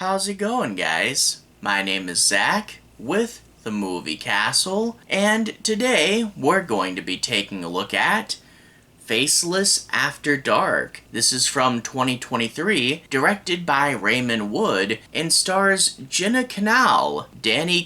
How's it going, guys? My name is Zach with the Movie Castle, and today we're going to be taking a look at Faceless After Dark. This is from 2023, directed by Raymond Wood, and stars Jenna Kanell,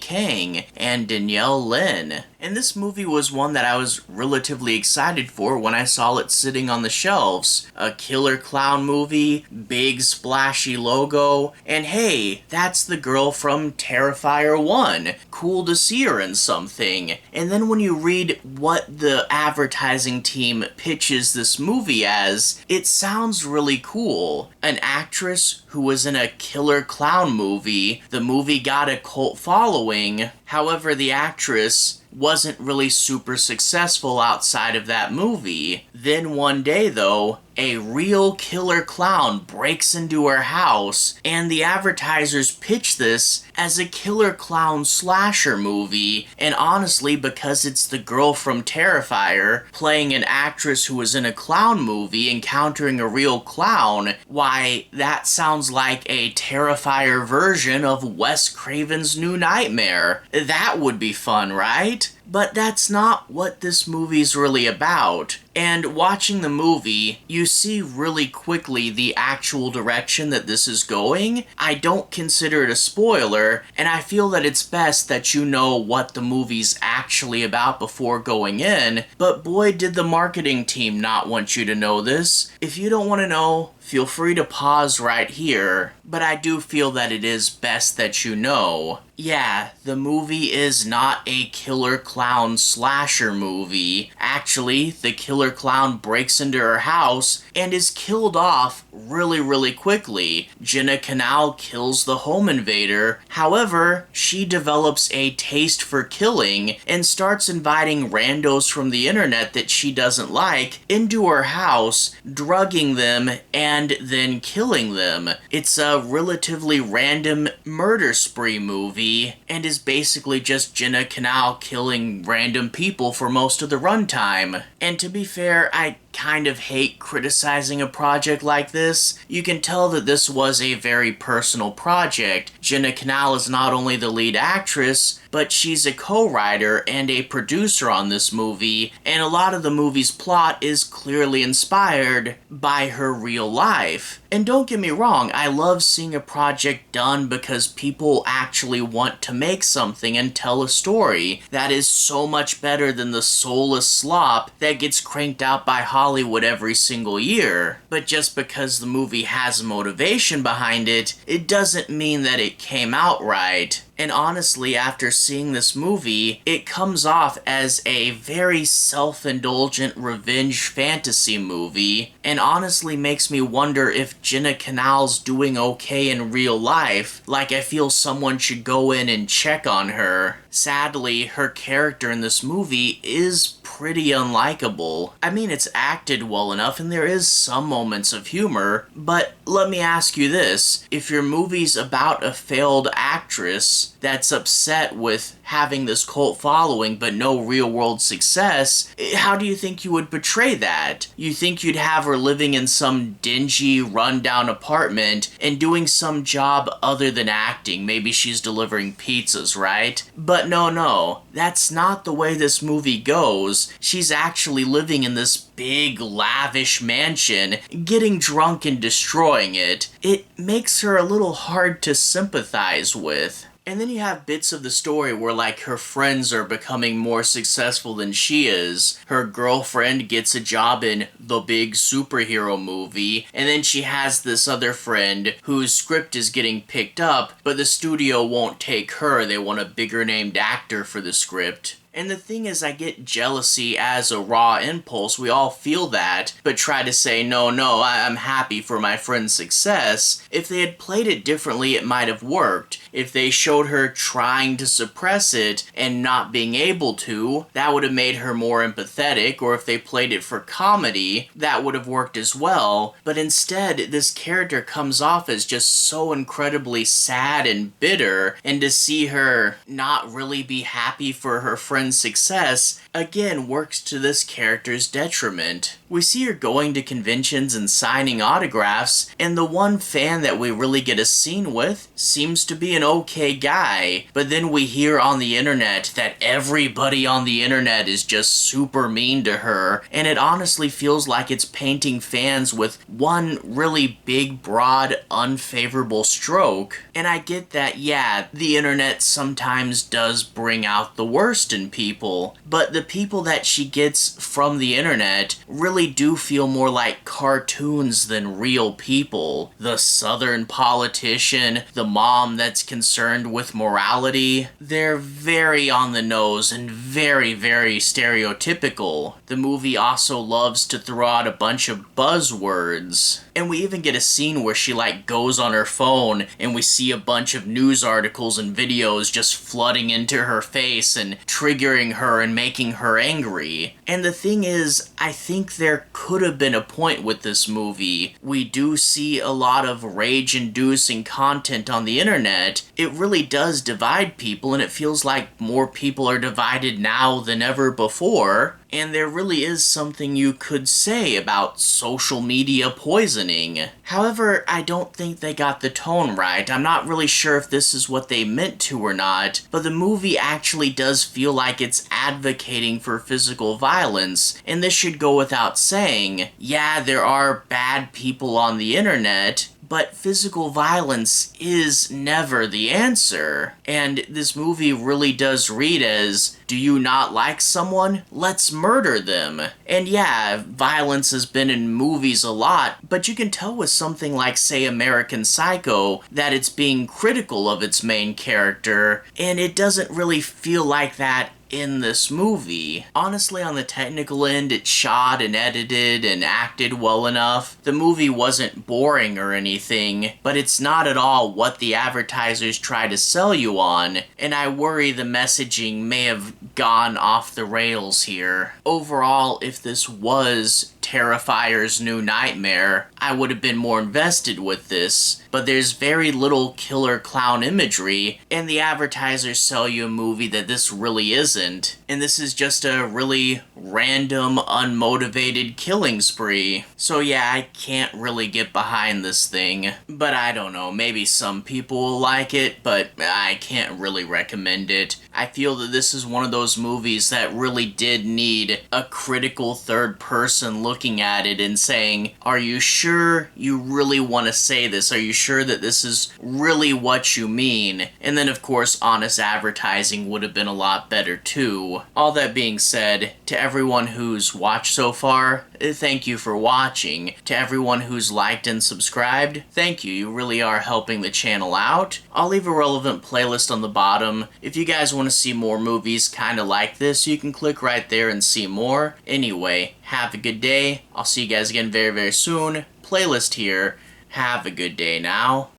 Kang and Danielle Lyn. And this movie was one that I was relatively excited for when I saw it sitting on the shelves. A killer clown movie, big splashy logo, and hey, that's the girl from Terrifier 1. Cool to see her in something. And then when you read what the advertising team pitches this movie as, it sounds really cool. An actress who was in a killer clown movie. The movie got a cult following. However, the actress wasn't really super successful outside of that movie. Then one day, though, a real killer clown breaks into her house, and the advertisers pitch this as a killer clown slasher movie. And honestly, because it's the girl from Terrifier playing an actress who was in a clown movie encountering a real clown, why, that sounds like a Terrifier version of Wes Craven's New Nightmare. That would be fun, right? But that's not what this movie's really about. And watching the movie, you see really quickly the actual direction that this is going. I don't consider it a spoiler, and I feel that it's best that you know what the movie's actually about before going in, but boy did the marketing team not want you to know this. If you don't want to know, feel free to pause right here, but I do feel that it is best that you know. Yeah, the movie is not a killer clown slasher movie. Actually, the killer clown breaks into her house and is killed off really quickly. Jenna Kanell kills the home invader. However, she develops a taste for killing and starts inviting randos from the internet that she doesn't like into her house, drugging them and then killing them. It's a relatively random murder spree movie and is basically just Jenna Kanell killing random people for most of the runtime. And to be fair, I kind of hate criticizing a project like this. You can tell that this was a very personal project. Jenna Kanell is not only the lead actress, but she's a co-writer and a producer on this movie, and a lot of the movie's plot is clearly inspired by her real life. And don't get me wrong, I love seeing a project done because people actually want to make something and tell a story. That is so much better than the soulless slop that gets cranked out by Hollywood every single year. But just because the movie has motivation behind it, it doesn't mean that it came out right. And honestly, after seeing this movie, it comes off as a very self-indulgent revenge fantasy movie, and honestly makes me wonder if Jenna Kanell's doing okay in real life. Like, I feel someone should go in and check on her. Sadly, her character in this movie is pretty unlikable. I mean, it's acted well enough and there is some moments of humor, but let me ask you this. If your movie's about a failed actress that's upset with having this cult following but no real-world success, how do you think you would portray that? You think you'd have her living in some dingy, run-down apartment and doing some job other than acting. Maybe she's delivering pizzas, right? But no, that's not the way this movie goes. She's actually living in this big, lavish mansion, getting drunk and destroying it. It makes her a little hard to sympathize with. And then you have bits of the story where, like, her friends are becoming more successful than she is. Her girlfriend gets a job in the big superhero movie, and then she has this other friend whose script is getting picked up, but the studio won't take her. They want a bigger named actor for the script. And the thing is, I get jealousy as a raw impulse. We all feel that, but try to say, no, I'm happy for my friend's success. If they had played it differently, it might have worked. If they showed her trying to suppress it and not being able to, that would have made her more empathetic, or if they played it for comedy, that would have worked as well. But instead, this character comes off as just so incredibly sad and bitter, and to see her not really be happy for her friend's success, again, works to this character's detriment. We see her going to conventions and signing autographs, and the one fan that we really get a scene with seems to be an okay guy. But then we hear on the internet that everybody on the internet is just super mean to her, and it honestly feels like it's painting fans with one really big, broad, unfavorable stroke. And I get that, yeah, the internet sometimes does bring out the worst in people, but the people that she gets from the internet really do feel more like cartoons than real people. The southern politician, the mom that's concerned with morality, they're very on the nose and very, very stereotypical. The movie also loves to throw out a bunch of buzzwords. And we even get a scene where she goes on her phone and we see a bunch of news articles and videos just flooding into her face and triggering her and making her angry. And the thing is, I think there could have been a point with this movie. We do see a lot of rage-inducing content on the internet. It really does divide people, and it feels like more people are divided now than ever before. And there really is something you could say about social media poisoning. However, I don't think they got the tone right. I'm not really sure if this is what they meant to or not, but the movie actually does feel like it's advocating for physical violence, and this should go without saying. Yeah, there are bad people on the internet, but physical violence is never the answer. And this movie really does read as, do you not like someone? Let's murder them. And yeah, violence has been in movies a lot, but you can tell with something like, say, American Psycho, that it's being critical of its main character, and it doesn't really feel like that in this movie. Honestly, on the technical end, it's shot and edited and acted well enough. The movie wasn't boring or anything, but it's not at all what the advertisers try to sell you on, and I worry the messaging may have gone off the rails here. Overall, if this was Terrifier's new nightmare, I would have been more invested with this, but there's very little killer clown imagery, and the advertisers sell you a movie that this really isn't, and this is just a really random, unmotivated killing spree. So yeah, I can't really get behind this thing, but I don't know, maybe some people will like it, but I can't really recommend it. I feel that this is one of those movies that really did need a critical third person looking at it and saying, are you sure you really want to say this? Are you sure that this is really what you mean? And then of course honest advertising would have been a lot better too. All that being said, to everyone who's watched so far, thank you for watching. To everyone who's liked and subscribed, thank you. You really are helping the channel out. I'll leave a relevant playlist on the bottom. If you guys want to see more movies kind of like this, you can click right there and see more. Anyway, have a good day. I'll see you guys again very, very soon. Playlist here. Have a good day now.